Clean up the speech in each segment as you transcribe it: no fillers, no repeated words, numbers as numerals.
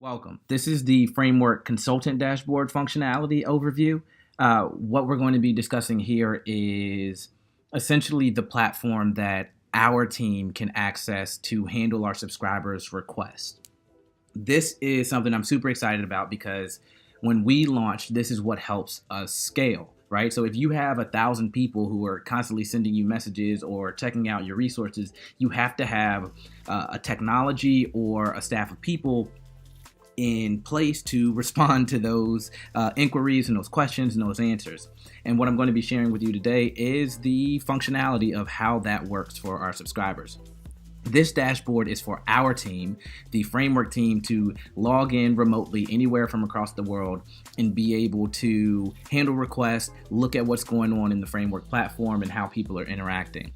Welcome. This is the Framewrk Consultant Dashboard functionality overview. What we're going to be discussing here is essentially the platform that our team can access to handle our subscribers' requests. This is something I'm super excited about because when we launched, this is what helps us scale, right? So if you have 1,000 people who are constantly sending you messages or checking out your resources, you have to have a technology or a staff of people in place to respond to those inquiries and those questions and those answers. And what I'm going to be sharing with you today is the functionality of how that works for our subscribers. This dashboard is for our team, the Framewrk team, to log in remotely anywhere from across the world and be able to handle requests, look at what's going on in the Framewrk platform and how people are interacting.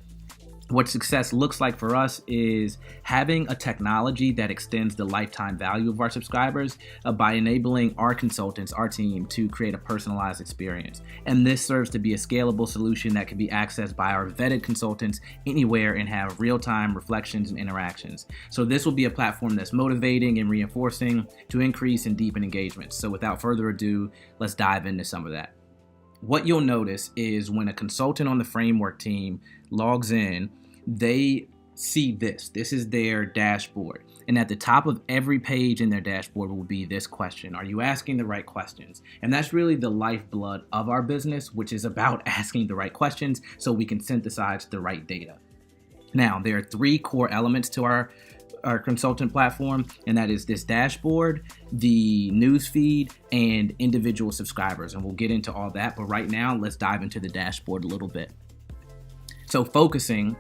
What success looks like for us is having a technology that extends the lifetime value of our subscribers by enabling our consultants, our team, to create a personalized experience. And this serves to be a scalable solution that can be accessed by our vetted consultants anywhere and have real-time reflections and interactions. So this will be a platform that's motivating and reinforcing to increase and deepen engagement. So without further ado, let's dive into some of that. What you'll notice is when a consultant on the Framewrk team logs in, they see this. This is their dashboard. And at the top of every page in their dashboard will be this question. Are you asking the right questions? And that's really the lifeblood of our business, which is about asking the right questions so we can synthesize the right data. Now, there are 3 core elements to our consultant platform, and that is this dashboard, the news feed, and individual subscribers. And we'll get into all that, but right now, let's dive into the dashboard a little bit. So focusing,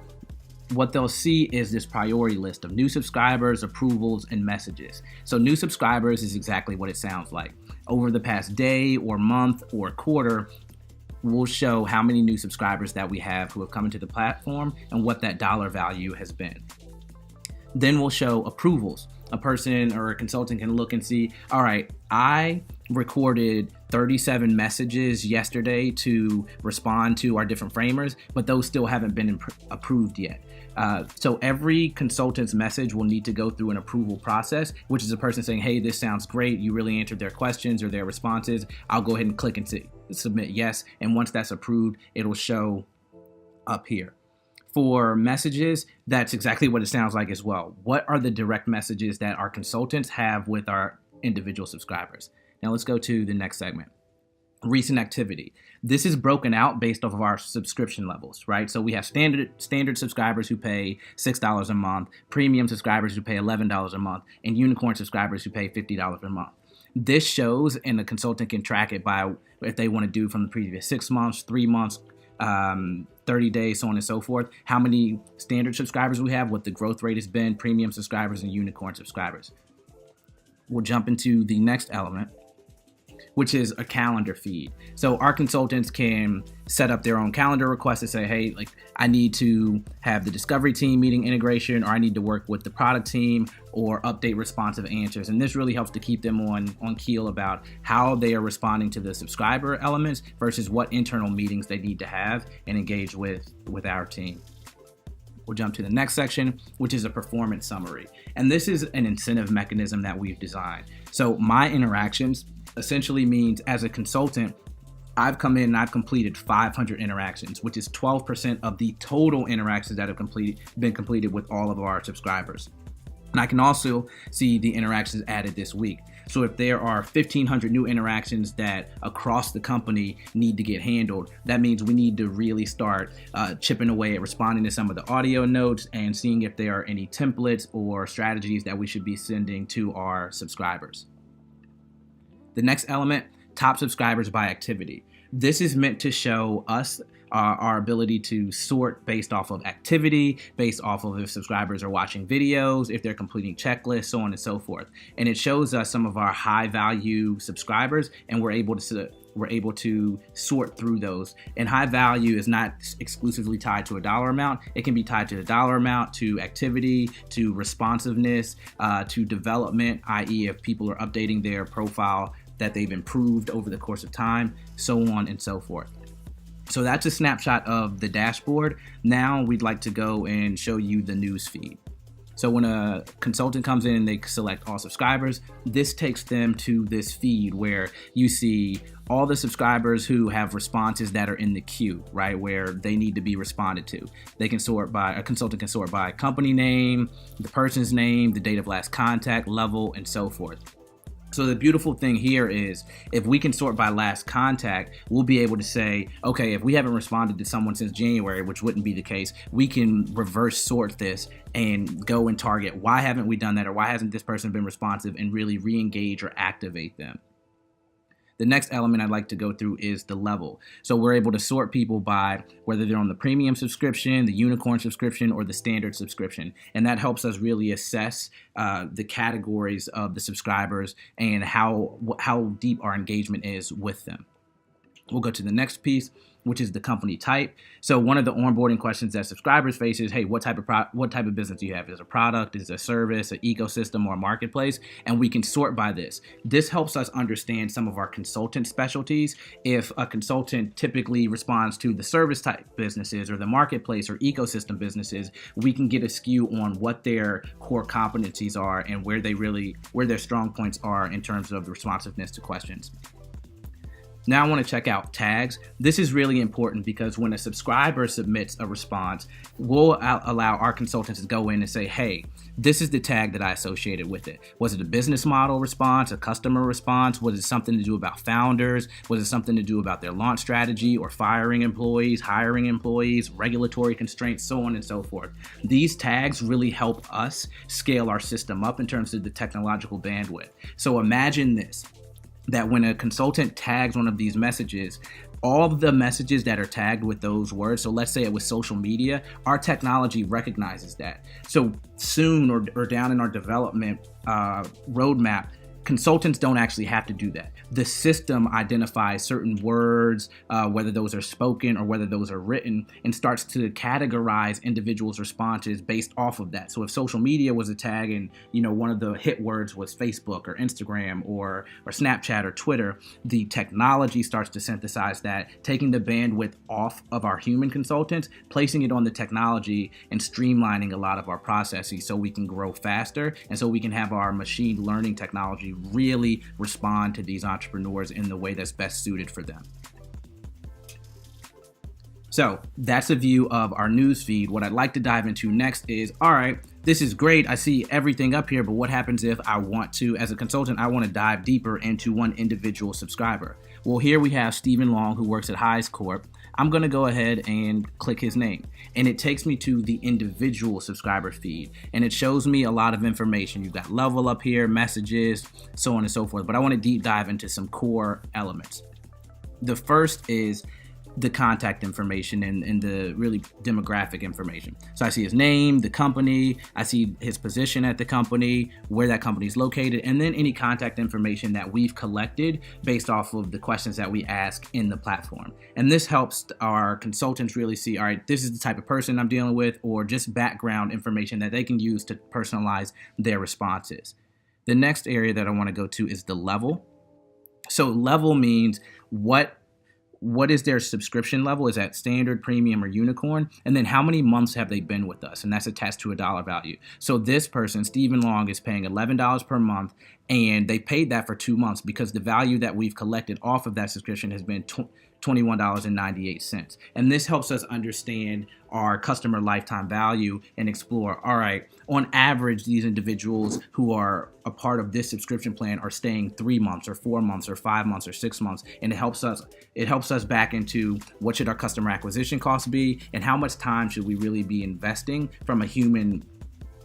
what they'll see is this priority list of new subscribers, approvals, and messages. So new subscribers is exactly what it sounds like. Over the past day or month or quarter, we'll show how many new subscribers that we have who have come into the platform and what that dollar value has been. Then we'll show approvals. A person or a consultant can look and see, all right, I recorded 37 messages yesterday to respond to our different framers, but those still haven't been approved yet. So every consultant's message will need to go through an approval process, which is a person saying, hey, this sounds great. You really answered their questions or their responses. I'll go ahead and click and submit yes. And once that's approved, it'll show up here. For messages, that's exactly what it sounds like as well. What are the direct messages that our consultants have with our individual subscribers? Now let's go to the next segment. Recent activity. This is broken out based off of our subscription levels, right? So we have standard subscribers who pay $6 a month, premium subscribers who pay $11 a month, and unicorn subscribers who pay $50 a month. This shows, and the consultant can track it by if they want to do from the previous 6 months, 3 months, 30 days, so on and so forth, how many standard subscribers we have, what the growth rate has been, premium subscribers, and unicorn subscribers. We'll jump into the next element, which is a calendar feed. So our consultants can set up their own calendar requests to say, hey, like I need to have the discovery team meeting integration, or I need to work with the product team or update responsive answers. And this really helps to keep them on keel about how they are responding to the subscriber elements versus what internal meetings they need to have and engage with our team. We'll jump to the next section, which is a performance summary. And this is an incentive mechanism that we've designed. So my interactions essentially means as a consultant, I've come in and I've completed 500 interactions, which is 12% of the total interactions that have been completed with all of our subscribers. And I can also see the interactions added this week. So if there are 1,500 new interactions that across the company need to get handled, that means we need to really start chipping away at responding to some of the audio notes and seeing if there are any templates or strategies that we should be sending to our subscribers. The next element, top subscribers by activity. This is meant to show us our ability to sort based off of activity, based off of if subscribers are watching videos, if they're completing checklists, so on and so forth. And it shows us some of our high value subscribers, and we're able to sort through those. And high value is not exclusively tied to a dollar amount. It can be tied to the dollar amount, to activity, to responsiveness, to development, i.e. if people are updating their profile that they've improved over the course of time, so on and so forth. So that's a snapshot of the dashboard. Now we'd like to go and show you the news feed. So when a consultant comes in and they select all subscribers, this takes them to this feed where you see all the subscribers who have responses that are in the queue, right, where they need to be responded to. They can sort by, a consultant can sort by company name, the person's name, the date of last contact, level, and so forth. So the beautiful thing here is if we can sort by last contact, we'll be able to say, okay, if we haven't responded to someone since January, which wouldn't be the case, we can reverse sort this and go and target why haven't we done that, or why hasn't this person been responsive, and really re-engage or activate them. The next element I'd like to go through is the level. So we're able to sort people by whether they're on the premium subscription, the unicorn subscription, or the standard subscription. And that helps us really assess the categories of the subscribers and how deep our engagement is with them. We'll go to the next piece, which is the company type. So one of the onboarding questions that subscribers face is, hey, what type of business do you have? Is it a product? Is it a service, an ecosystem, or a marketplace? And we can sort by this. This helps us understand some of our consultant specialties. If a consultant typically responds to the service type businesses or the marketplace or ecosystem businesses, we can get a skew on what their core competencies are and where their strong points are in terms of responsiveness to questions. Now I want to check out tags. This is really important because when a subscriber submits a response, we'll allow our consultants to go in and say, hey, this is the tag that I associated with it. Was it a business model response, a customer response? Was it something to do about founders? Was it something to do about their launch strategy or firing employees, hiring employees, regulatory constraints, so on and so forth? These tags really help us scale our system up in terms of the technological bandwidth. So imagine this, that when a consultant tags one of these messages, all of the messages that are tagged with those words, so let's say it was social media, our technology recognizes that. So soon or down in our development roadmap, consultants don't actually have to do that. The system identifies certain words, whether those are spoken or whether those are written, and starts to categorize individuals' responses based off of that. So if social media was a tag and one of the hit words was Facebook or Instagram or Snapchat or Twitter, the technology starts to synthesize that, taking the bandwidth off of our human consultants, placing it on the technology, and streamlining a lot of our processes so we can grow faster and so we can have our machine learning technology really respond to these entrepreneurs in the way that's best suited for them. So that's a view of our news feed. What I'd like to dive into next is, all right, this is great. I see everything up here, but what happens if I want to, as a consultant, I want to dive deeper into one individual subscriber? Well, here we have Stephen Long, who works at Heis Corp. I'm going to go ahead and click his name, and it takes me to the individual subscriber feed, and it shows me a lot of information. You've got level up here, messages, so on and so forth, but I want to deep dive into some core elements. The first is the contact information and the really demographic information. So I see his name, the company, I see his position at the company, where that company is located, and then any contact information that we've collected based off of the questions that we ask in the platform. And this helps our consultants really see, all right, this is the type of person I'm dealing with, or just background information that they can use to personalize their responses. The next area that I want to go to is the level. So level means what is their subscription level? Is that standard, premium, or unicorn? And then how many months have they been with us? And that's attached to a dollar value. So this person, Stephen Long, is paying $11 per month, and they paid that for 2 months because the value that we've collected off of that subscription has been $21.98. And this helps us understand our customer lifetime value and explore, all right, on average, these individuals who are a part of this subscription plan are staying 3 months or 4 months or 5 months or 6 months. And it helps us back into what should our customer acquisition costs be and how much time should we really be investing from a human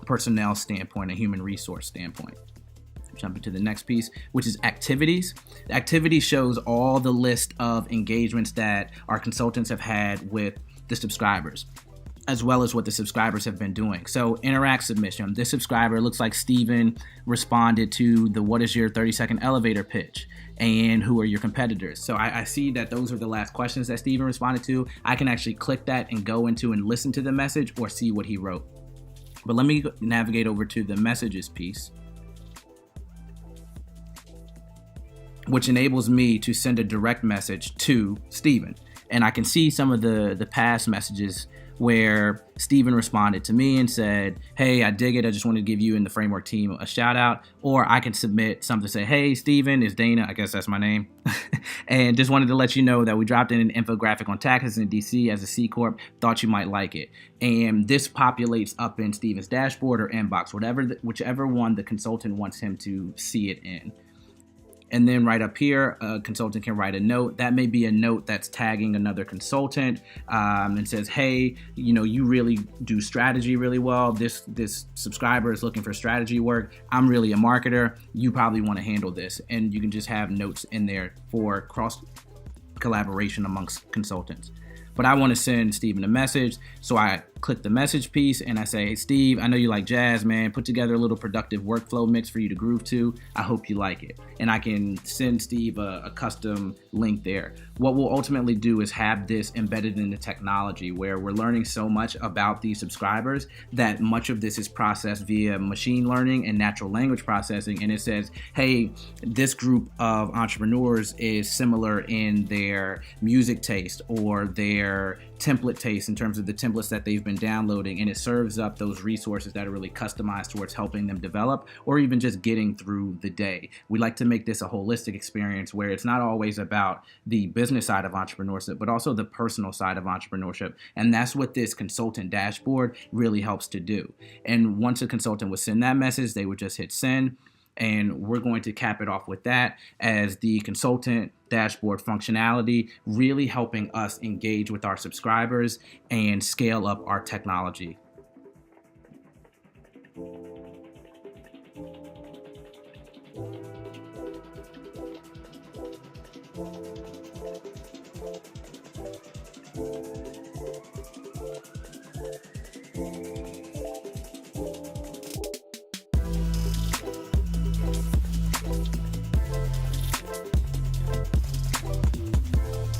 personnel standpoint, a human resource standpoint. Jump into the next piece, which is activities. Activities shows all the list of engagements that our consultants have had with the subscribers, as well as what the subscribers have been doing. So interact submission. This subscriber looks like Steven responded to the what is your 30-second elevator pitch and who are your competitors. So I see that those are the last questions that Steven responded to. I can actually click that and go into and listen to the message or see what he wrote. But let me navigate over to the messages piece, which enables me to send a direct message to Steven. And I can see some of the past messages where Steven responded to me and said, hey, I dig it. I just wanted to give you and the Framewrk team a shout out. Or I can submit something to say, hey, Steven, it's Dana. I guess that's my name. And just wanted to let you know that we dropped in an infographic on taxes in DC as a C Corp. Thought you might like it. And this populates up in Steven's dashboard or inbox, whichever one the consultant wants him to see it in. And then right up here, a consultant can write a note. That may be a note that's tagging another consultant and says, hey, you really do strategy really well. This subscriber is looking for strategy work. I'm really a marketer. You probably want to handle this. And you can just have notes in there for cross collaboration amongst consultants. But I want to send Steven a message. So I click the message piece and I say, hey, Steve, I know you like jazz, man. Put together a little productive workflow mix for you to groove to. I hope you like it. And I can send Steve a custom link there. What we'll ultimately do is have this embedded in the technology where we're learning so much about these subscribers that much of this is processed via machine learning and natural language processing. And it says, hey, this group of entrepreneurs is similar in their music taste or their template taste in terms of the templates that they've been downloading, and it serves up those resources that are really customized towards helping them develop or even just getting through the day. We like to make this a holistic experience where it's not always about the business side of entrepreneurship, but also the personal side of entrepreneurship. And that's what this consultant dashboard really helps to do. And once a consultant would send that message, they would just hit send. And we're going to cap it off with that as the consultant dashboard functionality, really helping us engage with our subscribers and scale up our technology.